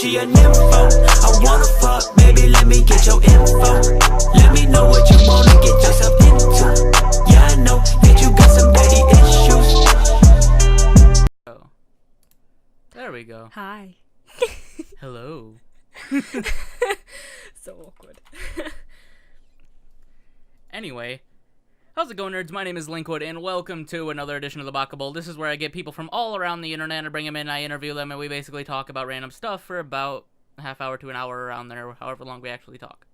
she a nympho. I wanna fuck, baby, let me get your info. Let me know what you wanna get yourself into. Yeah, I know that you got some daddy issues. Oh. There we go. Hi. Hello. So awkward. Anyway, how's it going, nerds? My name is Linkwood, and welcome to another edition of the Baka. This is where I get people from all around the internet, and bring them in, I interview them, and we basically talk about random stuff for about a half hour to an hour around there, however long we actually talk.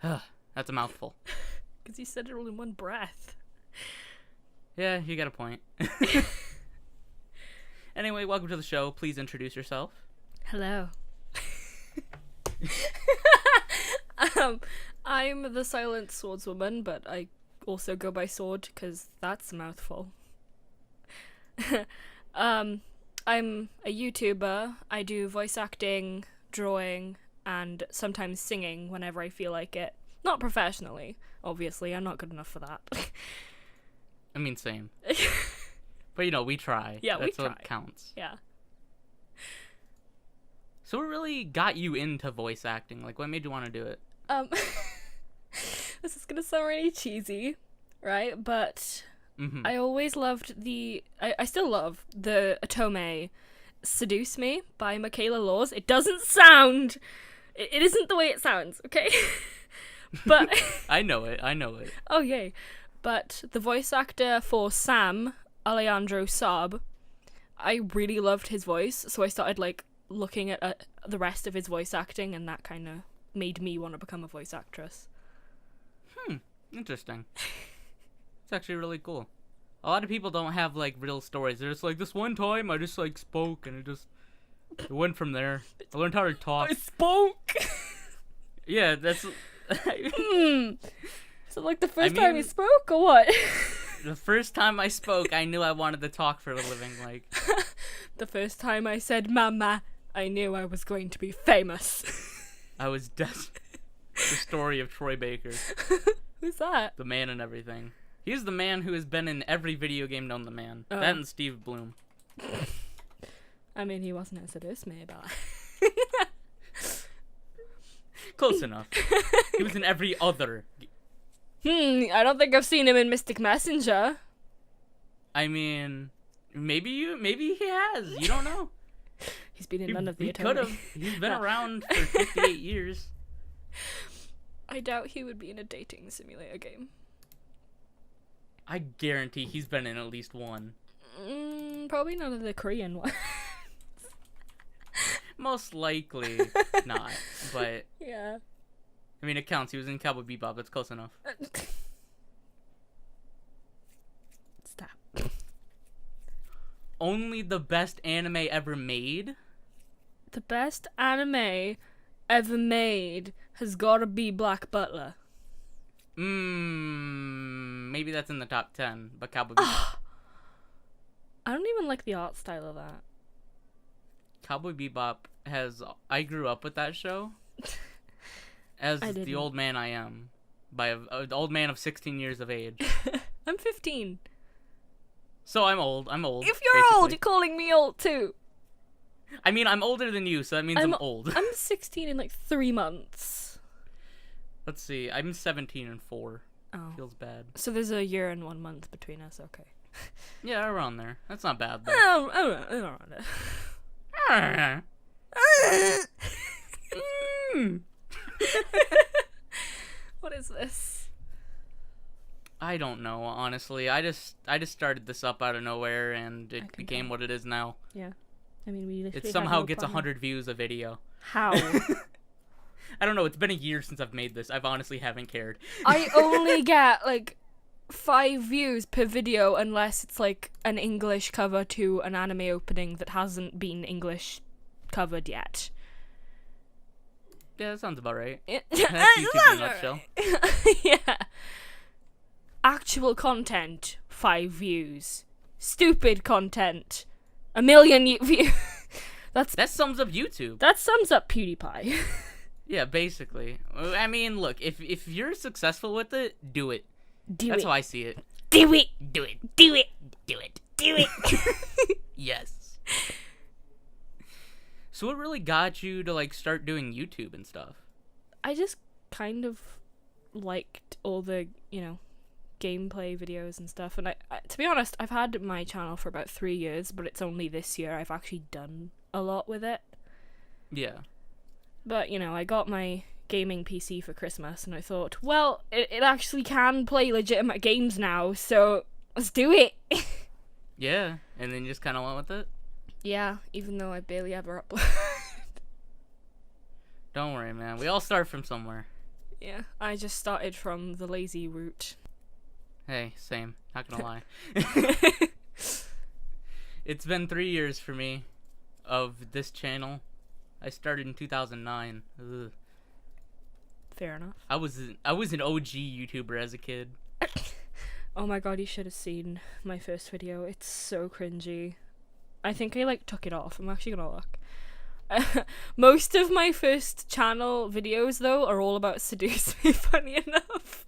That's a mouthful. Because you said it all in one breath. Yeah, you got a point. Anyway, welcome to the show. Please introduce yourself. Hello. I'm the SilentSwordswoman, but I also go by Sword because that's a mouthful. I'm a YouTuber. I do voice acting, drawing, and sometimes singing whenever I feel like it. Not professionally, obviously. I'm not good enough for that. I mean, same. But, you know, we try. Yeah, That's we try. what counts. Yeah. So what really got you into voice acting? Like, what made you want to do it? This is gonna sound really cheesy, right? But I always loved I still love the otome Seduce Me by Michaela Laws. It doesn't sound... It isn't the way it sounds, okay? But... I know it. Oh, yay. But the voice actor for Sam, Alejandro Saab, I really loved his voice, so I started, like, looking at the rest of his voice acting, and that kind of made me want to become a voice actress. Interesting. It's actually really cool. A lot of people don't have, like, real stories. They're just like, this one time I just, like, spoke, and it went from there. I learned how to talk. I spoke! Yeah, that's... So, like, the first time you spoke, or what? The first time I spoke, I knew I wanted to talk for a living, like... The first time I said mama, I knew I was going to be famous. I was desperate. The story of Troy Baker. Who's that? The man and everything. He's the man who has been in every video game known to man. Oh. That and Steve Bloom. I mean, he wasn't as Seduce Me about Close enough. He was in every other. I don't think I've seen him in Mystic Messenger. I mean, maybe he has. You don't know. He's been in none of the He Otome. could have. He's been around for 58 years. I doubt he would be in a dating simulator game. I guarantee he's been in at least one. Probably none of the Korean ones. Most likely not, but... Yeah. I mean, it counts. He was in Cowboy Bebop. It's close enough. Stop. Only the best anime ever made? The best anime ever made has gotta be Black Butler. Maybe that's in the top 10, but Cowboy Bebop. I don't even like the art style of that. Cowboy Bebop has... I grew up with that show. As the old man I am. By an old man of 16 years of age. I'm 15. So I'm old. If you're basically. old, you're calling me old too. I mean, I'm older than you, so that means I'm old. I'm 16 in like 3 months. Let's see. I'm 17 in 4. Oh. Feels bad. So there's a year and 1 month between us, okay. Yeah, around there. That's not bad, though. I don't know. What is this? I don't know, honestly. I just started this up out of nowhere, and it became what it is now. Yeah. I mean, we literally it somehow gets 100 views a video. How? I don't know. It's been a year since I've made this. I've honestly haven't cared. I only get, like, 5 views per video unless it's, like, an English cover to an anime opening that hasn't been English covered yet. Yeah, that sounds about right. That's YouTube in a nutshell. Yeah. Actual content, 5 views. Stupid content, 1 million views. That sums up YouTube. That sums up PewDiePie. Yeah, basically. I mean, look, if you're successful with it, do it. That's how I see it. Do it. Do it. Do it. Do it. Do it. Yes. So what really got you to, like, start doing YouTube and stuff? I just kind of liked all the, you know, gameplay videos and stuff. And I to be honest, I've had my channel for about 3 years, but it's only this year I've actually done a lot with it. Yeah. But, you know, I got my gaming PC for Christmas, and I thought, well, it actually can play legitimate games now, so let's do it. Yeah, and then you just kind of went with it? Yeah, even though I barely ever upload. Don't worry, man. We all start from somewhere. Yeah, I just started from the lazy route. Hey, same. Not gonna lie. It's been 3 years for me of this channel. I started in 2009. Ugh. Fair enough. I was an OG YouTuber as a kid. Oh my god, you should have seen my first video. It's so cringy. I think I, like, took it off. I'm actually gonna look. Most of my first channel videos, though, are all about Seduce Me, funny enough.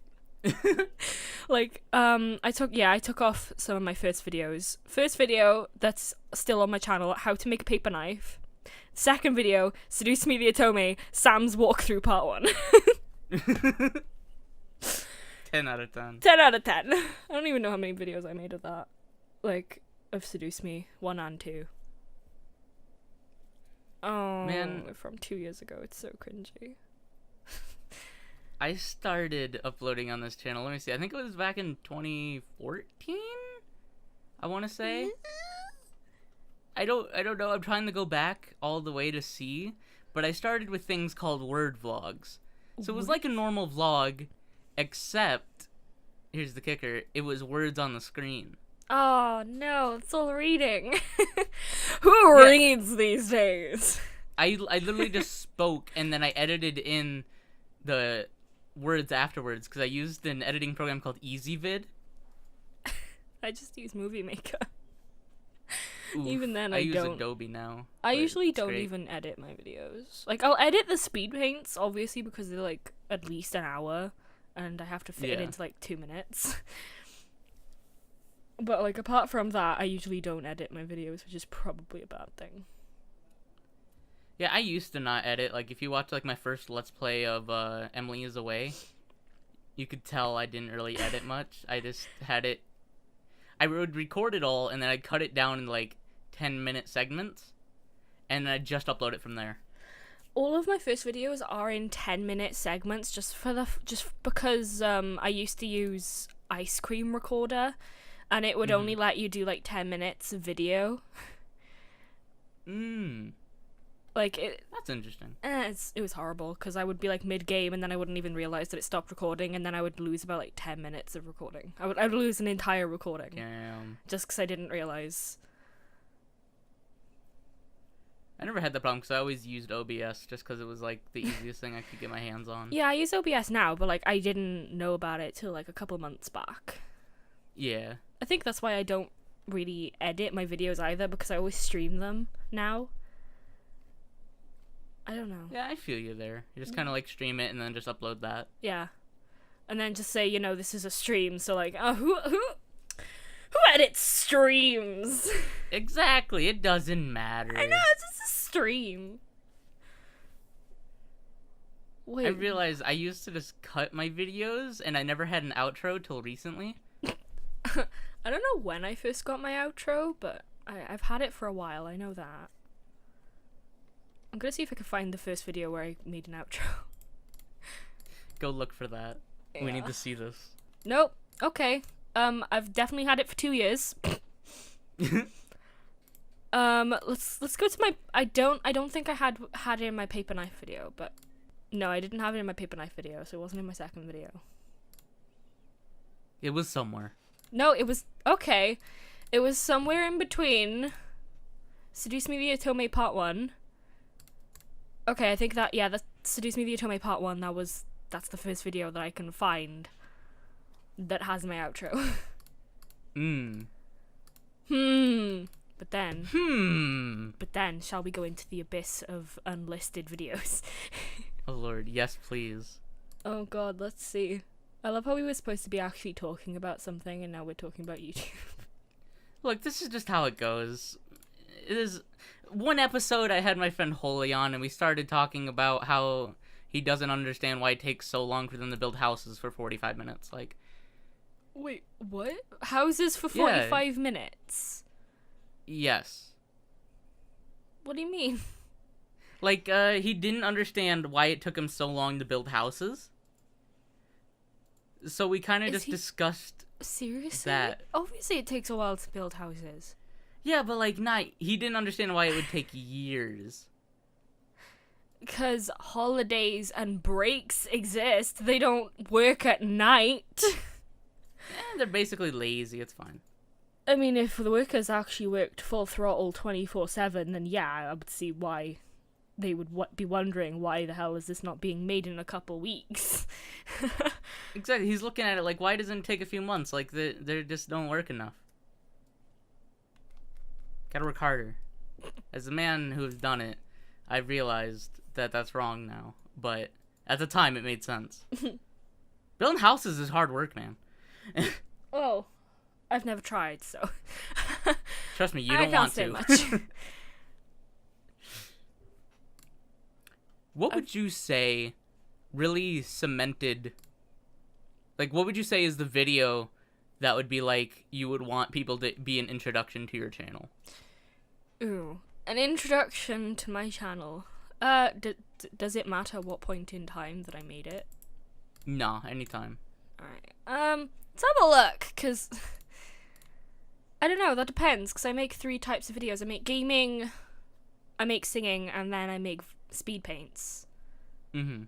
Like, I took off some of my first videos. First video that's still on my channel, how to make a paper knife. Second video, Seduce Me the Otome, Sam's walkthrough part 1. 10 out of 10. 10 out of 10. I don't even know how many videos I made of that. Like, of Seduce Me 1 and 2. Oh, man, from 2 years ago. It's so cringy. I started uploading on this channel. Let me see. I think it was back in 2014. I want to say. I don't know. I'm trying to go back all the way to see, but I started with things called word vlogs. So it was like a normal vlog, except here's the kicker. It was words on the screen. Oh, no, it's all reading. Who reads these days? I literally just spoke, and then I edited in the words afterwards, because I used an editing program called EasyVid. I just use Movie Maker. Oof, Even then, I I use don't. Adobe now. I but usually it's don't great. even edit my videos. Like, I'll edit the speed paints, obviously, because they're, like, at least an hour, and I have to fit it Yeah. into, like, 2 minutes. But, like, apart from that, I usually don't edit my videos, which is probably a bad thing. Yeah, I used to not edit. Like, if you watch, like, my first Let's Play of Emily is Away, you could tell I didn't really edit much. I just had it... I would record it all, and then I'd cut it down in, like, 10-minute segments, and then I'd just upload it from there. All of my first videos are in 10-minute segments, just because I used to use Ice Cream Recorder, and it would only let you do, like, 10 minutes of video. Like, That's interesting. it was horrible, because I would be, like, mid-game, and then I wouldn't even realize that it stopped recording, and then I would lose about, like, 10 minutes of recording. I would lose an entire recording. Damn. Just because I didn't realize. I never had that problem, because I always used OBS, just because it was, like, the easiest thing I could get my hands on. Yeah, I use OBS now, but, like, I didn't know about it till, like, a couple months back. Yeah. I think that's why I don't really edit my videos either, because I always stream them now. I don't know. Yeah, I feel you there. You just kind of, like, stream it and then just upload that. Yeah. And then just say, you know, this is a stream, so, like, who edits streams? Exactly. It doesn't matter. I know, it's just a stream. Wait. I realized I used to just cut my videos, and I never had an outro till recently. I don't know when I first got my outro, but I've had it for a while, I know that. I'm gonna see if I can find the first video where I made an outro. Go look for that. Yeah. We need to see this. Nope. Okay. I've definitely had it for 2 years. Let's go to my... I don't think I had it in my paper knife video, but... No, I didn't have it in my paper knife video, so it wasn't in my second video. It was somewhere. No, it was... Okay. It was somewhere in between... Seduce Me the Otome Part 1... Okay, I think that, yeah, that's Seduce Me the Otome Part 1, that's the first video that I can find that has my outro. But then, shall we go into the abyss of unlisted videos? Oh lord, yes please. Oh god, let's see. I love how we were supposed to be actually talking about something and now we're talking about YouTube. Look, this is just how it goes. is one episode I had my friend Holly on, and we started talking about how he doesn't understand why it takes so long for them to build houses for 45 minutes. Like, wait, what? Houses for 45 minutes? Yes. What do you mean? Like, he didn't understand why it took him so long to build houses. So we kind of just discussed seriously that. Obviously it takes a while to build houses. Yeah, but like, he didn't understand why it would take years. Because holidays and breaks exist. They don't work at night. They're basically lazy. It's fine. I mean, if the workers actually worked full throttle 24/7, then yeah, I would see why they would be wondering why the hell is this not being made in a couple weeks. Exactly. He's looking at it like, why doesn't it take a few months? Like, they just don't work enough. Gotta work harder. As a man who has done it, I've realized that that's wrong now. But at the time, it made sense. Building houses is hard work, man. Oh, I've never tried, so. Trust me, you don't want to. Much. What would you say really cemented... Like, what would you say is the video that would be like, you would want people to be an introduction to your channel? Ooh, an introduction to my channel. Does it matter what point in time that I made it? Nah, anytime. Alright, let's have a look, because... I don't know, that depends, because I make 3 types of videos. I make gaming, I make singing, and then I make speed paints. Mm-hmm.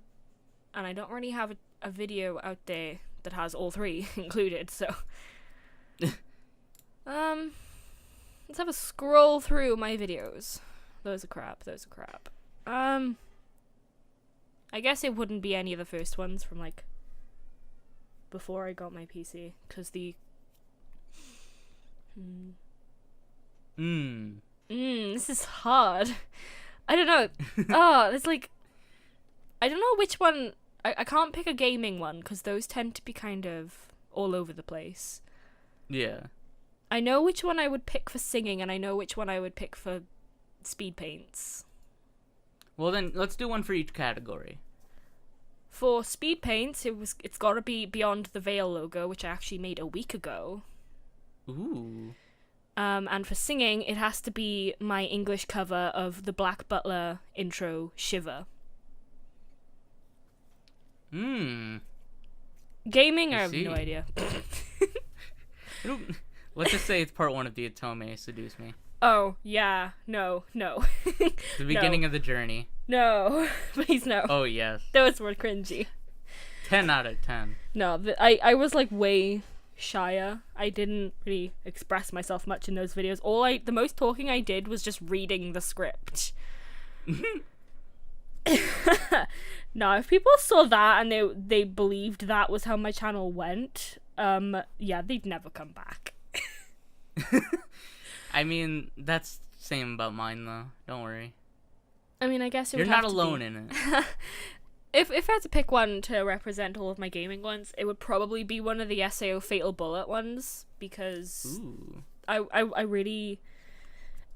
And I don't really have a video out there that has all 3 included, so... let's have a scroll through my videos. Those are crap. I guess it wouldn't be any of the first ones from, like, before I got my PC, because the... This is hard. I don't know. It's like... I don't know which one... I can't pick a gaming one, because those tend to be kind of all over the place. Yeah. I know which one I would pick for singing, and I know which one I would pick for speed paints. Well, then, let's do one for each category. For speed paints, it's gotta be Beyond the Veil logo, which I actually made a week ago. Ooh. And for singing, it has to be my English cover of the Black Butler intro, Shiver. Gaming, I have no idea. Let's just say it's part 1 of the Otome Seduce Me. Oh, yeah. No. The beginning of the journey. No. Please, no. Oh, yes. Those were cringy. 10 out of 10. No, I was, like, way shyer. I didn't really express myself much in those videos. The most talking I did was just reading the script. No, if people saw that and they believed that was how my channel went, yeah, they'd never come back. I mean, that's the same about mine, though. Don't worry. I mean, I guess you're not alone in it. If I had to pick one to represent all of my gaming ones, it would probably be one of the SAO Fatal Bullet ones, because Ooh. I really...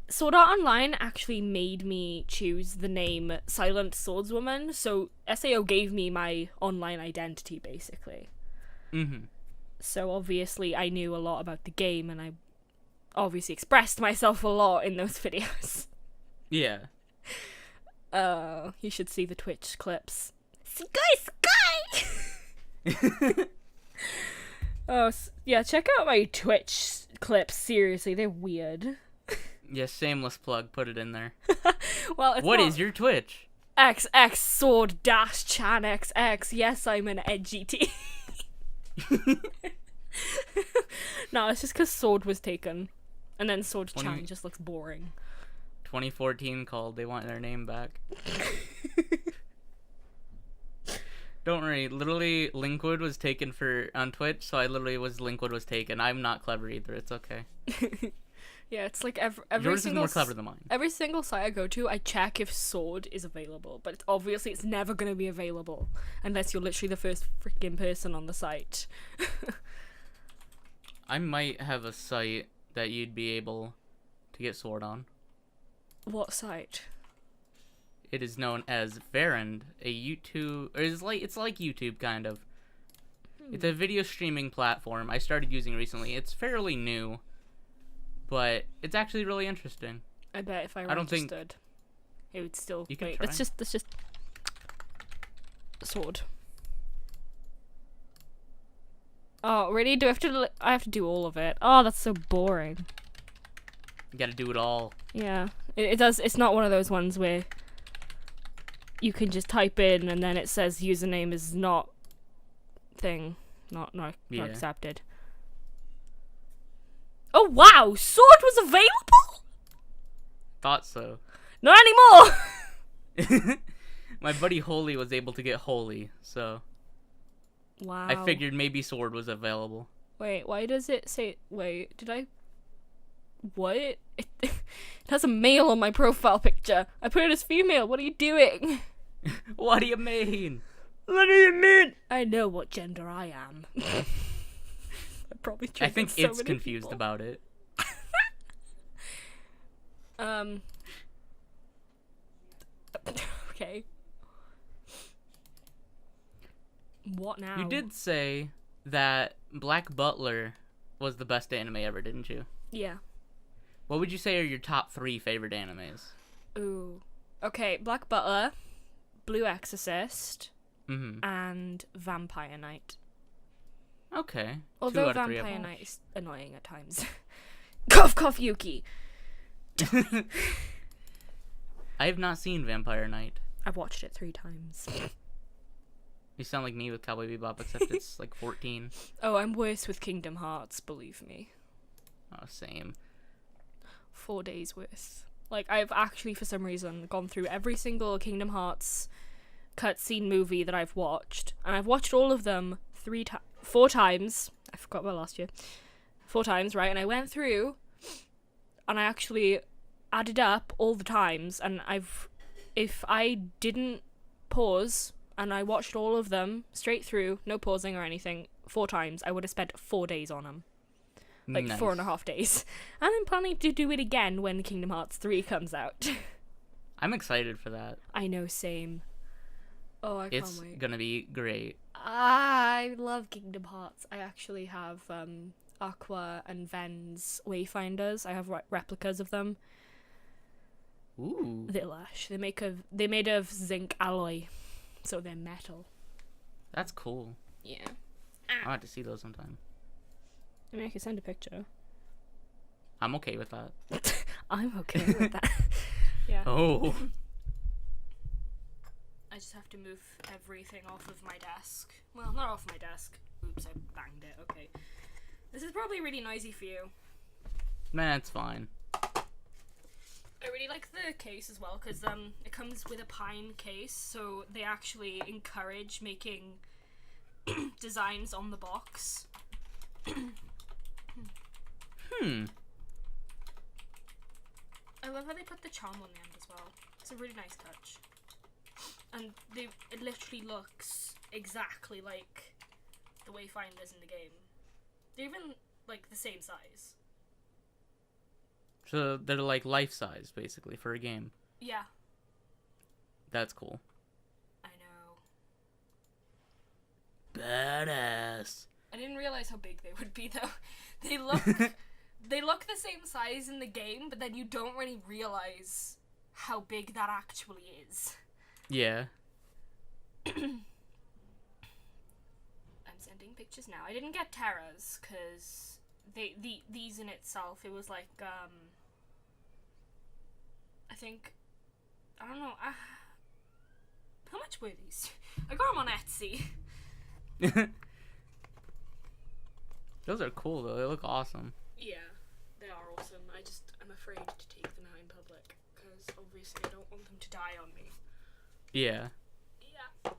Sword Art Online actually made me choose the name SilentSwordswoman, so SAO gave me my online identity, basically. Mm-hmm. So obviously I knew a lot about the game, and I obviously expressed myself a lot in those videos. Yeah. You should see the Twitch clips. Sky! Oh, yeah, check out my Twitch clips, seriously, they're weird. Yeah, shameless plug, put it in there. Well, What is your Twitch? XX sword dash chan XX. Yes, I'm an edgy T. No, it's just because sword was taken. And then sword chan just looks boring. 2014 called, they want their name back. Don't worry, literally Linkwood was taken on Twitch, so I literally was Linkwood was taken. I'm not clever either, it's okay. Yeah, it's like every Yours single... is more clever than mine. Every single site I go to, I check if sword is available, but obviously it's never going to be available unless you're literally the first freaking person on the site. I might have a site that you'd be able to get sword on. What site? It is known as Verand, a YouTube, or it's like YouTube kind of. It's a video streaming platform I started using recently. It's fairly new, but it's actually really interesting. I bet if I don't think- registered, it would still. You can Wait, try. let's just sword. Oh, really? Do I have to? I have to do all of it. Oh, that's so boring. You gotta do it all. Yeah, it does. It's not one of those ones where you can just type in and then it says username is not not Yeah. accepted. Oh wow, sword was available? Thought so. Not anymore. My buddy Holy was able to get Holy, so Wow. I figured maybe sword was available. Wait, why does it say? Wait, did I? What? It has a male on my profile picture. I put it as female. What are you doing? What do you mean? What do you mean? I know what gender I am. I probably. I think triggered so it's many confused people. about it. Okay. What now? You did say that Black Butler was the best anime ever, didn't you? Yeah. What would you say are your top 3 favorite animes? Ooh. Okay, Black Butler, Blue Exorcist, Mm-hmm. and Vampire Knight. Okay. 2 Although out of 3 I've Vampire Knight watched. is annoying at times. Cough, cough, Yuki. I have not seen Vampire Knight. I've watched it 3 times. You sound like me with Cowboy Bebop, except it's like 14. Oh, I'm worse with Kingdom Hearts, believe me. Oh, same. 4 days worth. Like, I've actually, for some reason, gone through every single Kingdom Hearts cutscene movie that I've watched, and I've watched all of them 4 times. I forgot about last year. 4 times, right? And I went through, and I actually added up all the times, and if I didn't pause, and I watched all of them straight through, no pausing or anything, 4 times, I would have spent 4 days on them. Like, Nice. 4.5 days. And I'm planning to do it again when Kingdom Hearts 3 comes out. I'm excited for that. I know, same. Oh, I It's can't wait. gonna be great. I love Kingdom Hearts. I actually have Aqua and Ven's Wayfinders. I have replicas of them. Ooh. They're lush. They're made of zinc alloy, so they're metal. That's cool. Yeah. I'll have to see those sometime. I mean, I can send a picture. I'm okay with that. I'm okay with that. Yeah. Oh. I just have to move everything off of my desk. Well, not off my desk. Oops, I banged it. Okay. This is probably really noisy for you. Man, it's fine. I really like the case as well, because it comes with a pine case, so they actually encourage making designs on the box. I love how they put the charm on the end as well. It's a really nice touch. And it literally looks exactly like the Wayfinders in the game. They're even, like, the same size. So they're like life size, basically, for a game. Yeah, That's cool. I know. Badass. I didn't realize how big they would be, though. They look they look the same size in the game, but then you don't really realize how big that actually is. Yeah. I'm sending pictures now. I didn't get Terra's because these in itself, it was like I think, I don't know, how much were these? I got them on Etsy. Those are cool, though. They look awesome. Yeah, they are awesome. I'm afraid to take them out in public because obviously I don't want them to die on me. Yeah. Yeah.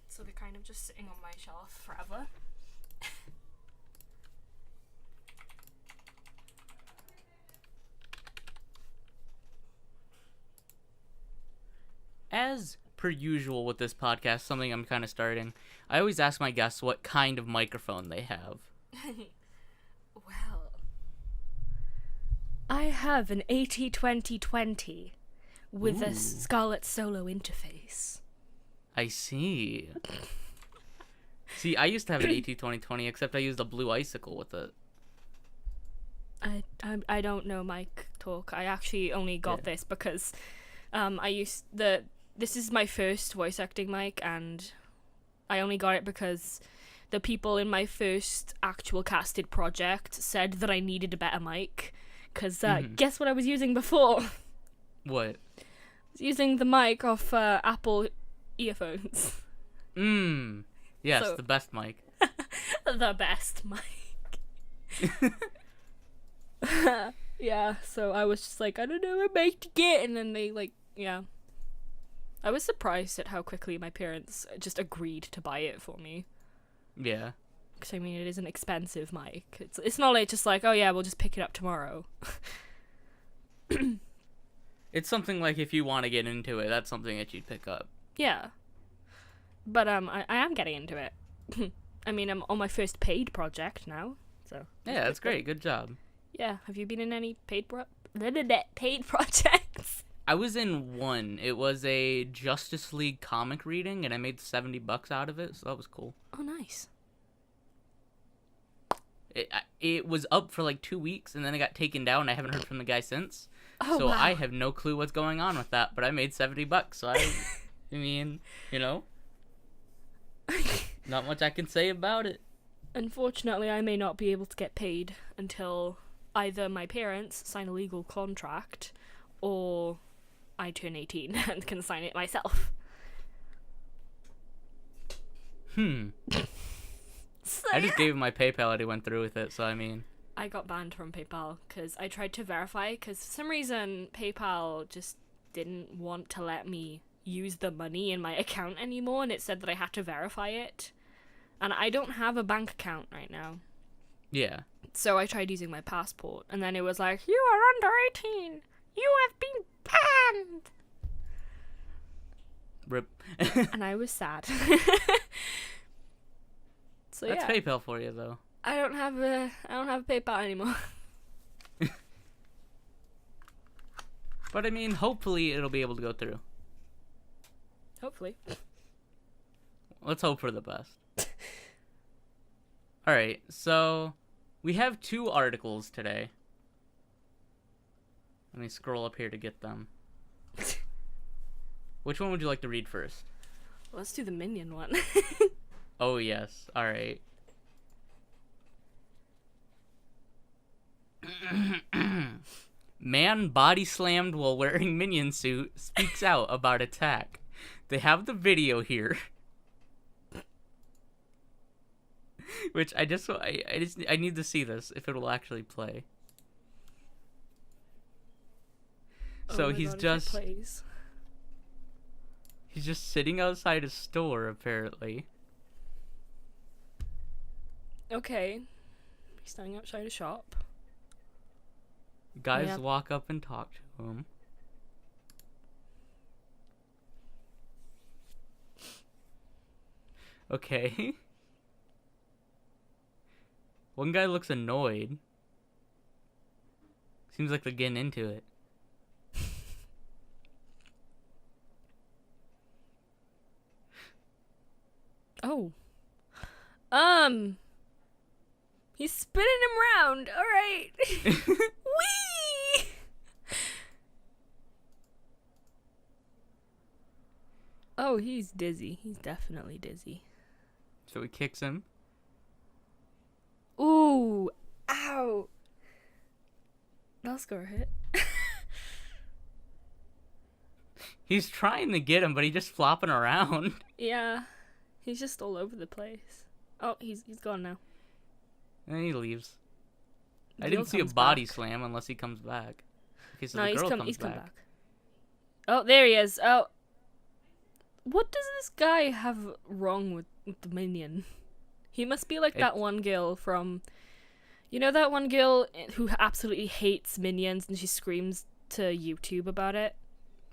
So they're kind of just sitting on my shelf forever. As per usual with this podcast, something I'm kind of starting, I always ask my guests what kind of microphone they have. Well, I I have an AT2020 with Ooh. a Scarlett Solo interface. I see. See, I used to have an AT2020, except I used a blue icicle with it. I don't know mic talk. I actually only got this because this is my first voice acting mic, and I only got it because the people in my first actual casted project said that I needed a better mic. Because guess what I was using before? What? I was using the mic off Apple earphones. Yes, So- the best mic. The best mic. Yeah, so I was just like, I don't know what mic to get, and then they I was surprised at how quickly my parents just agreed to buy it for me. Yeah. Because I mean, it is an expensive mic. It's not like just like, oh yeah, we'll just pick it up tomorrow. It's something like if you want to get into it, that's something that you'd pick up. Yeah. But I am getting into it. I mean, I'm on my first paid project now, so. Yeah, that's great. Good job. Yeah, have you been in any paid projects? I was in one. It was a Justice League comic reading, and I made $70 out of it, so that was cool. Oh, nice. It was up for like 2 weeks, and then it got taken down. I haven't heard from the guy since. Oh, So wow. I have no clue what's going on with that, but I made $70. So I mean, you know, not much I can say about it. Unfortunately, I may not be able to get paid until either my parents sign a legal contract or I turn 18 and can sign it myself. So, I just gave him my PayPal and he went through with it, so I mean. I got banned from PayPal because I tried to verify, because for some reason PayPal just didn't want to let me use the money in my account anymore, and it said that I had to verify it. And I don't have a bank account right now. Yeah. So I tried using my passport, and then it was like, you are under 18. You have been banned. Rip. And I was sad. So That's yeah, PayPal for you, though. I don't have a PayPal anymore. But I mean, hopefully it'll be able to go through. Hopefully. Let's hope for the best. Alright, so we have 2 articles today. Let me scroll up here to get them. Which one would you like to read first? Let's do the Minion one. Oh, yes. Alright. Man body slammed while wearing Minion suit speaks out about attack. They have the video here. Which I need to see this if it will actually play. So Oh my he's God, if it just plays. he's just sitting outside a store apparently. Okay. He's standing outside a shop. Guys Yeah. walk up and talk to him. Okay. One guy looks annoyed. Seems like they're getting into it. Oh. He's spinning him round. All right. Whee! Oh, he's dizzy. He's definitely dizzy. So he kicks him. Ooh. Ow. That'll score a hit. He's trying to get him, but he's just flopping around. Yeah. He's just all over the place. Oh, he's gone now. And he leaves. I Gil didn't see a comes body back. slam unless he comes back. Okay, so No, the he's girl come comes come back. back. Oh, there he is. Oh. What does this guy have wrong with the Minion? He must be like that one girl from... You know that one girl who absolutely hates Minions and she screams to YouTube about it?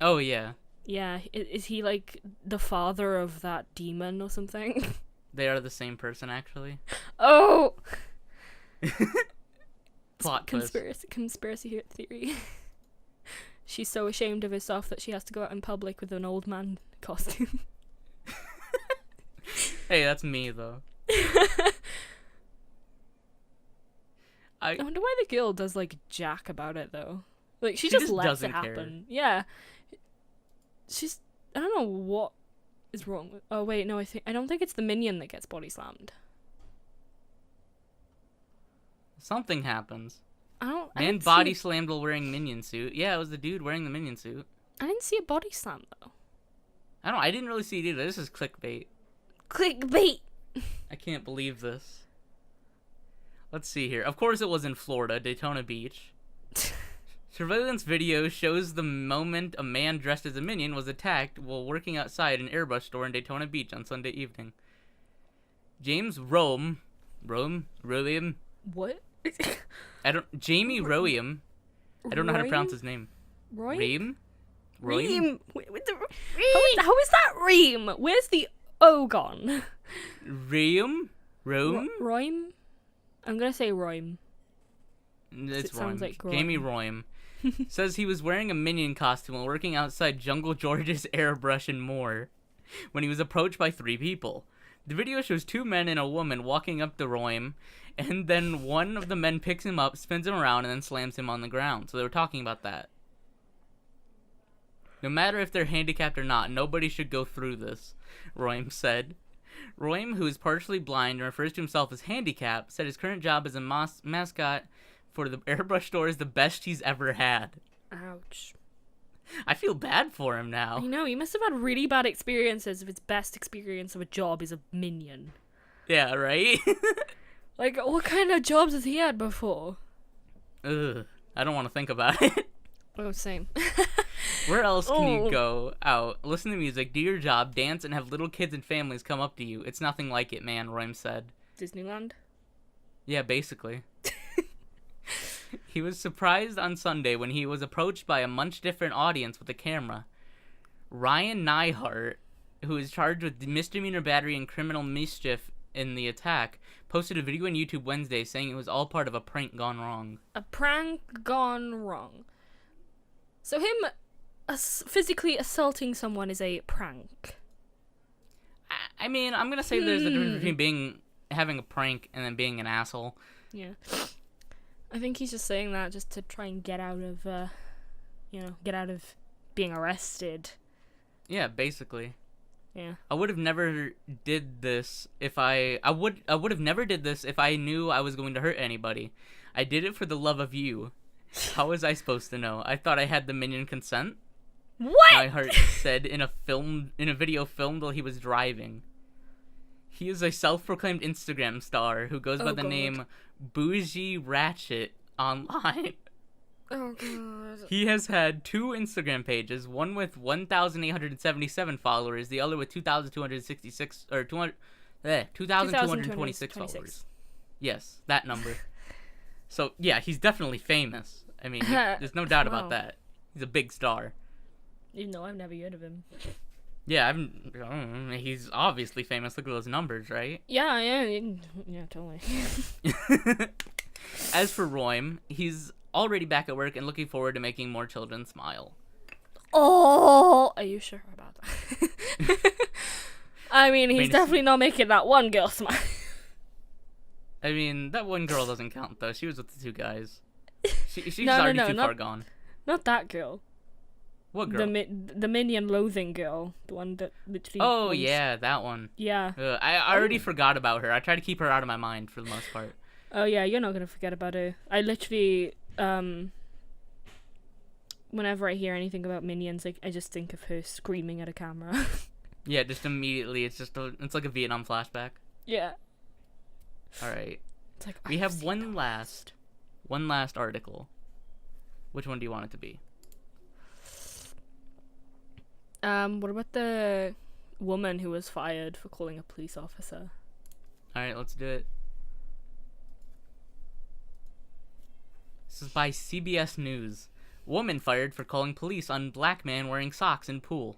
Oh, yeah. Yeah, is he like the father of that demon or something? They are the same person, actually. Oh! Plot twist. Conspiracy theory. She's so ashamed of herself that she has to go out in public with an old man costume. Hey, that's me, though. I wonder why the girl does, like, jack about it, though. Like, she just lets it happen. Care. Yeah. She's... I don't know what is wrong with... Oh, wait, no, I don't think it's the minion that gets body slammed. Something happens. I Man body slammed while wearing minion suit. Yeah, it was the dude wearing the minion suit. I didn't see a body slam, though. I didn't really see it either. This is clickbait. Clickbait! I can't believe this. Let's see here. Of course it was in Florida, Daytona Beach. Surveillance video shows the moment a man dressed as a minion was attacked while working outside an airbrush store in Daytona Beach on Sunday evening. James Rome? What? Jamie Roeum. I don't know how to pronounce his name. Roeum? Roeum? How is that Reem? Where's the O gone? Roeum? Roeum? I'm gonna say Roeum. It sounds like Jamie Roeum. Says he was wearing a minion costume while working outside Jungle George's Airbrush and More when he was approached by 3 people. The video shows 2 men and a woman walking up to Roeum, and then one of the men picks him up, spins him around, and then slams him on the ground. So they were talking about that. No matter if they're handicapped or not, nobody should go through this, Roeum said. Roeum, who is partially blind and refers to himself as handicapped, said his current job as a mascot for the airbrush store is the best he's ever had. Ouch. I feel bad for him now. I know, he must have had really bad experiences if his best experience of a job is a minion. Yeah, right? Like, what kind of jobs has he had before? Ugh, I don't want to think about it. Oh, same. Where else can you go out, listen to music, do your job, dance, and have little kids and families come up to you? It's nothing like it, man, Roeum said. Disneyland? Yeah, basically. He was surprised on Sunday when he was approached by a much different audience with a camera. Ryan Neihart, who is charged with misdemeanor battery and criminal mischief in the attack, posted a video on YouTube Wednesday saying it was all part of a prank gone wrong. A prank gone wrong. So him physically assaulting someone is a prank. I mean, I'm gonna say there's a difference between having a prank and then being an asshole. Yeah. I think he's just saying that just to try and get out of, get out of being arrested. Yeah, basically. Yeah. I would have never did this if I would have never did this if I knew I was going to hurt anybody. I did it for the love of you. How was I supposed to know? I thought I had the minion consent. What? Neihart said in a video filmed while he was driving. He is a self-proclaimed Instagram star who goes by the name Bougie Ratchet online. Oh god. He has had 2 Instagram pages, one with 1,877 followers, the other with 2,266 or 2,226 followers. Yes, that number. So yeah, he's definitely famous. I mean, there's no doubt about that. He's a big star. Even though I've never heard of him. Yeah, he's obviously famous. Look at those numbers, right? Yeah, totally. As for Roeum, he's already back at work and looking forward to making more children smile. Oh, are you sure about that? I mean, he's definitely not making that one girl smile. I mean, that one girl doesn't count, though. She was with the 2 guys. She's already too far gone. Not that girl. What girl? The minion loathing girl. The one that literally... Oh, yeah, that one. Yeah. I already forgot about her. I try to keep her out of my mind for the most part. Oh, yeah, you're not going to forget about her. I literally... whenever I hear anything about minions, like, I just think of her screaming at a camera. Yeah, just immediately. It's like a Vietnam flashback. Yeah. All right. It's like, we have one last article. Which one do you want it to be? What about the woman who was fired for calling a police officer? All right, let's do it. This is by CBS News. Woman fired for calling police on black man wearing socks in pool.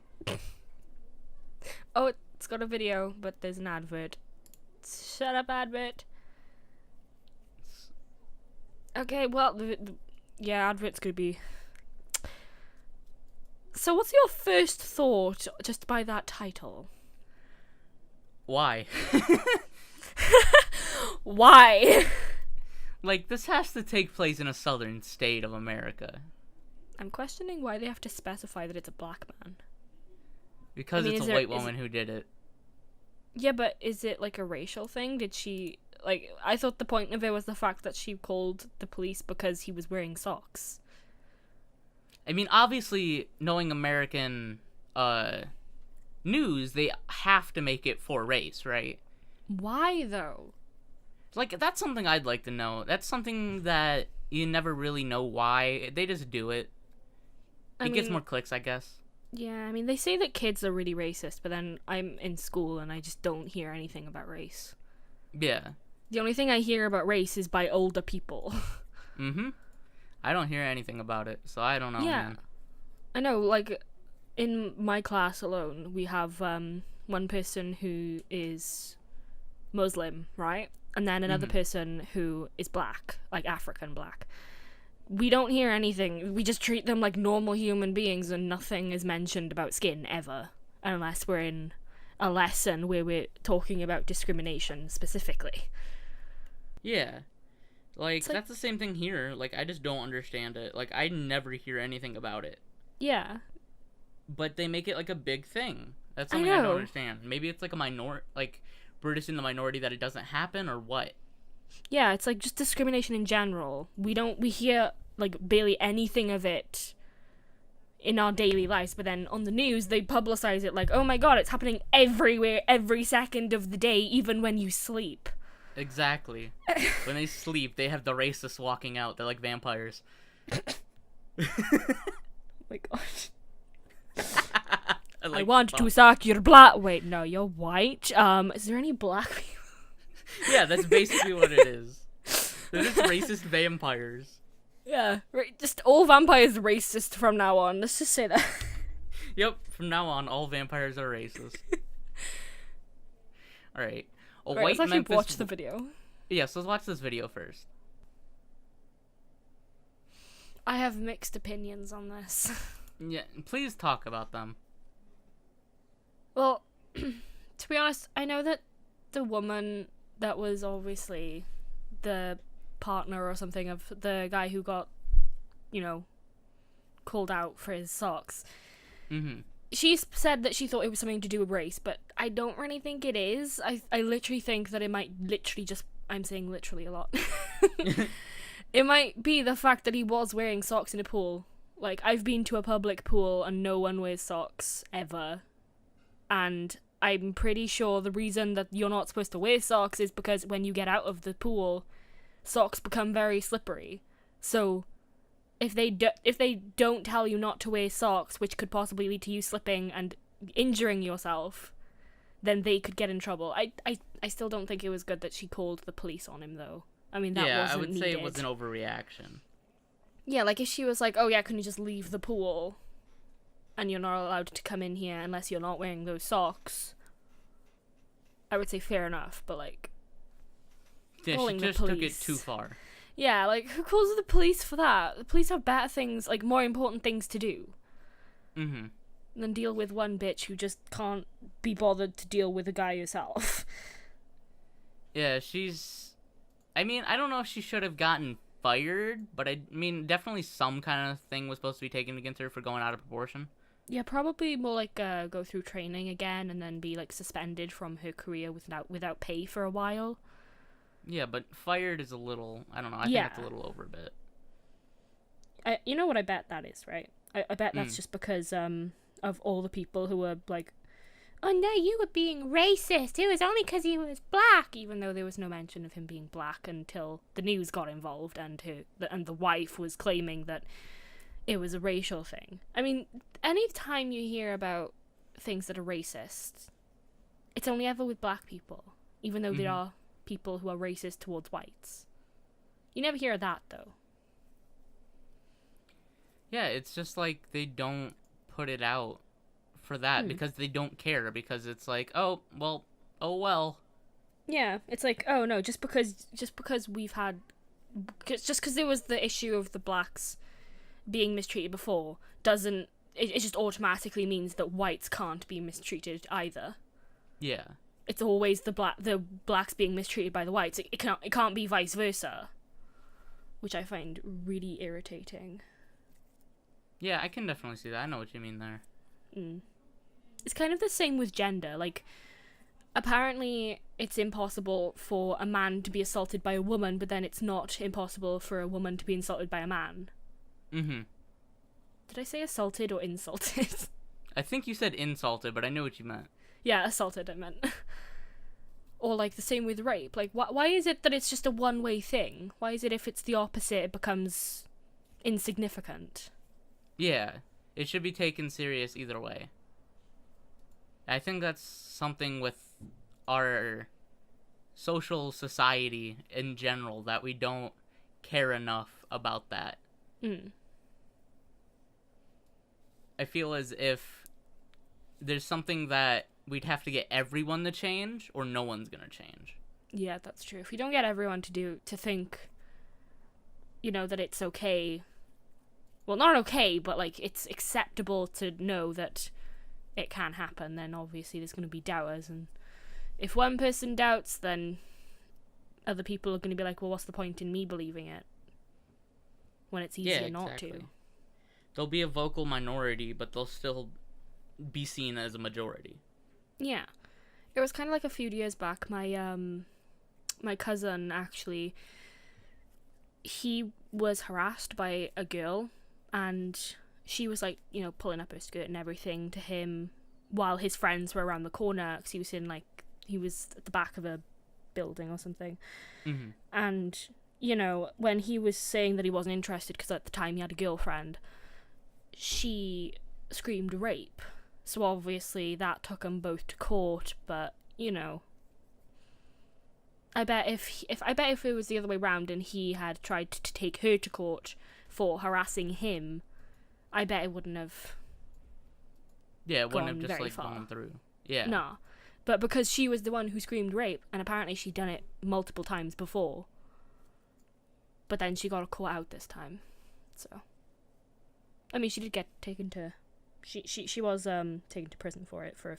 Oh, it's got a video, but there's an advert. Shut up, advert. Okay, well, yeah, adverts could be. So, what's your first thought just by that title? Why? Why? Like, this has to take place in a southern state of America. I'm questioning why they have to specify that it's a black man. Because it's a white woman who did it. Yeah, but is it like a racial thing? Did she... Like, I thought the point of it was the fact that she called the police because he was wearing socks. I mean, obviously, knowing American news, they have to make it for race, right? Why, though? Like, that's something I'd like to know. That's something that you never really know why. They just do it. It gets more clicks, I guess. Yeah, I mean, they say that kids are really racist, but then I'm in school and I just don't hear anything about race. Yeah. The only thing I hear about race is by older people. Mm-hmm. I don't hear anything about it, so I don't know, man. I know, like, in my class alone, we have one person who is Muslim, right? And then another person who is black, like African black. We don't hear anything. We just treat them like normal human beings and nothing is mentioned about skin, ever. Unless we're in a lesson where we're talking about discrimination, specifically. Yeah. Like, that's the same thing here. Like, I just don't understand it. Like, I never hear anything about it. Yeah. But they make it, like, a big thing. That's something I don't understand. Maybe it's, like, we're just in the minority that it doesn't happen, or what? Yeah, it's, like, just discrimination in general. We hear, like, barely anything of it in our daily lives, but then on the news, they publicize it like, oh my god, it's happening everywhere, every second of the day, even when you sleep. Exactly. When they sleep, they have the racists walking out. They're like vampires. Oh my gosh. I I want to suck your black. Wait, no, you're white. Is there any black people? Yeah, that's basically what it is. They're just racist vampires. Yeah, just all vampires are racist from now on. Let's just say that. Yep, from now on, all vampires are racist. Alright. Let's actually watch the video. Yes, let's watch this video first. I have mixed opinions on this. Yeah, please talk about them. Well, to be honest, I know that the woman that was obviously the partner or something of the guy who got, called out for his socks. Mm-hmm. She said that she thought it was something to do with race, but I don't really think it is. I literally think that it might literally just... I'm saying literally a lot. It might be the fact that he was wearing socks in a pool. Like, I've been to a public pool and no one wears socks, ever. And I'm pretty sure the reason that you're not supposed to wear socks is because when you get out of the pool, socks become very slippery. So... If they don't tell you not to wear socks, which could possibly lead to you slipping and injuring yourself, then they could get in trouble. I still don't think it was good that she called the police on him, though. I mean, that wasn't I would needed. say it was an overreaction. Yeah, like if she was like, oh yeah, can you just leave the pool? And you're not allowed to come in here unless you're not wearing those socks. I would say fair enough, but like... Yeah, she just took it too far. Yeah, like, who calls the police for that? The police have better things, like, more important things to do. Mm-hmm. Than deal with one bitch who just can't be bothered to deal with a guy herself. Yeah, she's... I mean, I don't know if she should have gotten fired, but I mean, definitely some kind of thing was supposed to be taken against her for going out of proportion. Yeah, probably more like go through training again and then be, like, suspended from her career without pay for a while. Yeah, but fired is a little... I don't know. I think it's a little over a bit. You know what I bet that is, right? I bet that's just because of all the people who were like, oh no, you were being racist. It was only because he was black, even though there was no mention of him being black until the news got involved and the wife was claiming that it was a racial thing. I mean, any time you hear about things that are racist, it's only ever with black people, even though there are people who are racist towards whites. You never hear of that, though. Yeah, it's just like they don't put it out for that because they don't care, because it's like, oh well. Yeah, it's like, oh no, just because we've had just because there was the issue of the blacks being mistreated before, doesn't it just automatically means that whites can't be mistreated either. Yeah. It's always the blacks being mistreated by the whites. It can't be vice versa, which I find really irritating. Yeah, I can definitely see that. I know what you mean there. It's kind of the same with gender. Like, apparently it's impossible for a man to be assaulted by a woman, but then it's not impossible for a woman to be insulted by a man. Mm-hmm. Did I say assaulted or insulted? I think you said insulted, but I knew what you meant. Yeah, assaulted I meant. Or, like, the same with rape. Like, why is it that it's just a one-way thing? Why is it if it's the opposite, it becomes insignificant? Yeah, it should be taken serious either way. I think that's something with our social society in general, that we don't care enough about that. I feel as if there's something that we'd have to get everyone to change, or no one's gonna change. Yeah, that's true. If we don't get everyone to think, you know, that it's okay. Well, not okay, but, like, it's acceptable to know that it can happen, then obviously there's going to be doubters, and if one person doubts, then other people are going to be like, well, what's the point in me believing it? When it's easier not to. There'll be a vocal minority, but they'll still be seen as a majority. Yeah. It was kind of like a few years back, my cousin, actually, he was harassed by a girl, and she was, like, you know, pulling up her skirt and everything to him while his friends were around the corner, because he was at the back of a building or something. Mm-hmm. And, you know, when he was saying that he wasn't interested because at the time he had a girlfriend, she screamed rape. So obviously that took them both to court, but, you know, I bet if it was the other way round and he had tried to take her to court for harassing him, I bet it wouldn't have. Yeah, it wouldn't have just, very like, far. gone through. Yeah. No. But because she was the one who screamed rape, and apparently she'd done it multiple times before. But then she got caught out this time. So. I mean, she did get taken to. She was taken to prison for it for,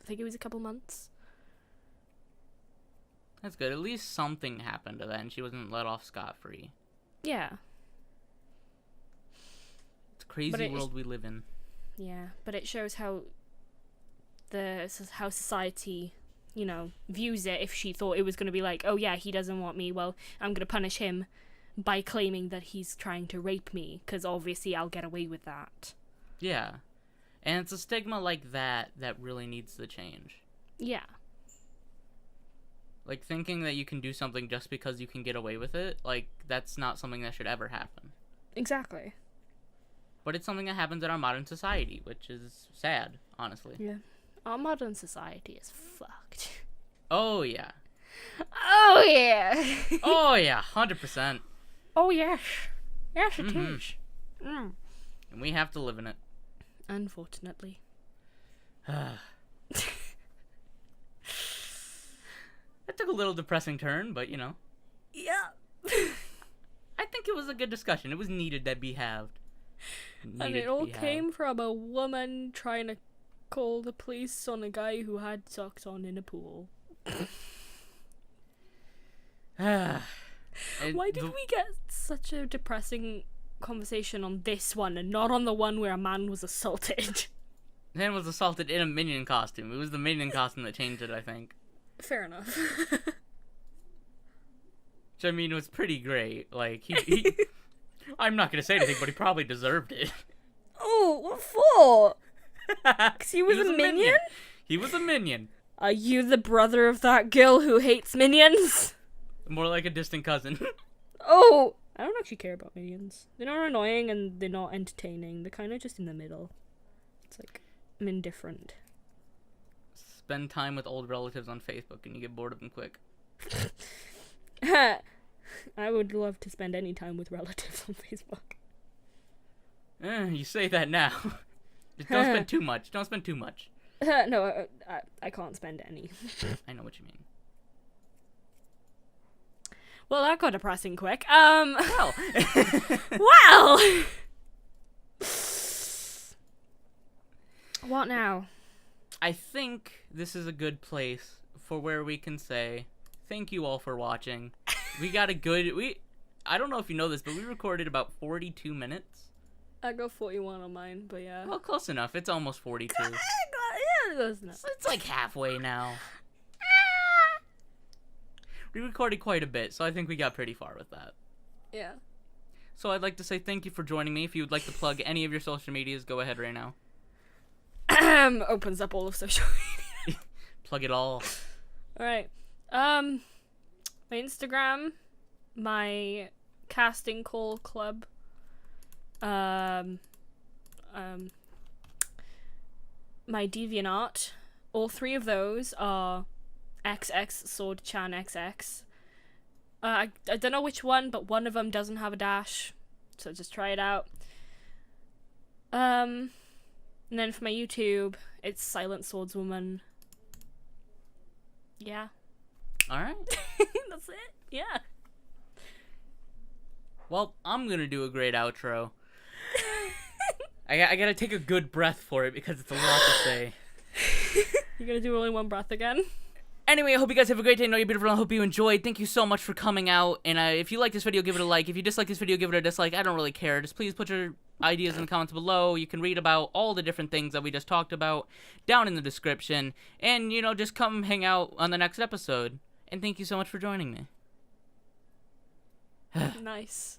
I think it was a couple months. That's good. At least something happened to that, and she wasn't let off scot-free. Yeah. It's a crazy world we live in. Yeah, but it shows how society, you know, views it. If she thought it was going to be like, oh yeah, he doesn't want me, well, I'm going to punish him by claiming that he's trying to rape me, because obviously I'll get away with that. Yeah. And it's a stigma like that really needs to change. Yeah. Like, thinking that you can do something just because you can get away with it, like, that's not something that should ever happen. Exactly. But it's something that happens in our modern society, which is sad, honestly. Yeah. Our modern society is fucked. Oh, yeah. Oh, yeah. Oh, yeah, 100%. Oh, yes. Yes, it is. And we have to live in it. Unfortunately. That took a little depressing turn, but, you know. Yeah. I think it was a good discussion. It was needed to be had. And it all came from a woman trying to call the police on a guy who had socks on in a pool. Why did we get such a depressing conversation on this one and not on the one where a man was assaulted? Man was assaulted in a minion costume. It was the minion costume that changed it, I think. Fair enough. Which, I mean, was pretty great. Like, he I'm not gonna say anything, but he probably deserved it. Oh, what for? Because he was a minion? He was a minion. Are you the brother of that girl who hates minions? More like a distant cousin. Oh! I don't actually care about minions. They're not annoying and they're not entertaining. They're kind of just in the middle. It's like, I'm indifferent. Spend time with old relatives on Facebook and you get bored of them quick. I would love to spend any time with relatives on Facebook. You say that now. Just don't spend too much. Don't spend too much. No, I can't spend any. I know what you mean. Well, that got depressing quick. Well. Well. What now? I think this is a good place for where we can say thank you all for watching. We got a good... I don't know if you know this, but we recorded about 42 minutes. I go 41 on mine, but yeah. Well, close enough. It's almost 42. Yeah, close enough. So it's like halfway now. We recorded quite a bit, so I think we got pretty far with that. Yeah. So I'd like to say thank you for joining me. If you would like to plug any of your social medias, go ahead right now. Opens up all of social media. Plug it all. Alright. My Instagram, my casting call club, my DeviantArt. All three of those are XXSwordChanXX. I don't know which one, but one of them doesn't have a dash, so just try it out. And then for my YouTube, it's SilentSwordswoman. Yeah. Alright. That's it. Yeah. Well, I'm gonna do a great outro. I gotta take a good breath for it because it's a lot to say. You gonna do only one breath again? Anyway, I hope you guys have a great day. I know you're beautiful. I hope you enjoyed. Thank you so much for coming out. And if you like this video, give it a like. If you dislike this video, give it a dislike. I don't really care. Just please put your ideas in the comments below. You can read about all the different things that we just talked about down in the description. And, you know, just come hang out on the next episode. And thank you so much for joining me. Nice.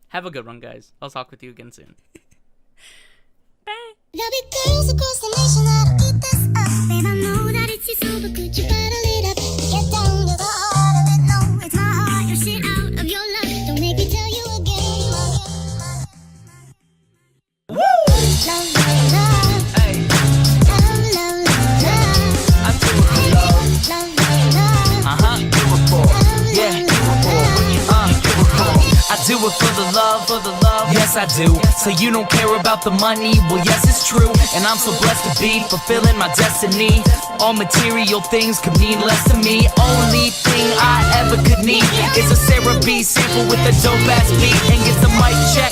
Have a good one, guys. I'll talk with you again soon. Bye. There'll be girls across the nation that'll eat this up. And I know that it's you, so but could you bottle it up? Get down to the heart of it, no, it's my heart. Your shit out of your luck. Don't make me tell you again. Woo! Love, love, love. Hey. Love, love, love, love. I do it for love. Love, love, love. Do it for. Yeah, do it for. Do it for. I do it for the love, yes I do. So you don't care about the money, well yes it's true. And I'm so blessed to be fulfilling my destiny. All material things could mean less to me. Only thing I ever could need is a Sarah B sample with a dope ass beat. And get the mic check,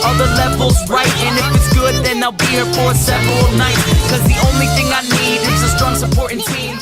all the levels right. And if it's good then I'll be here for several nights. Cause the only thing I need is a strong supporting team.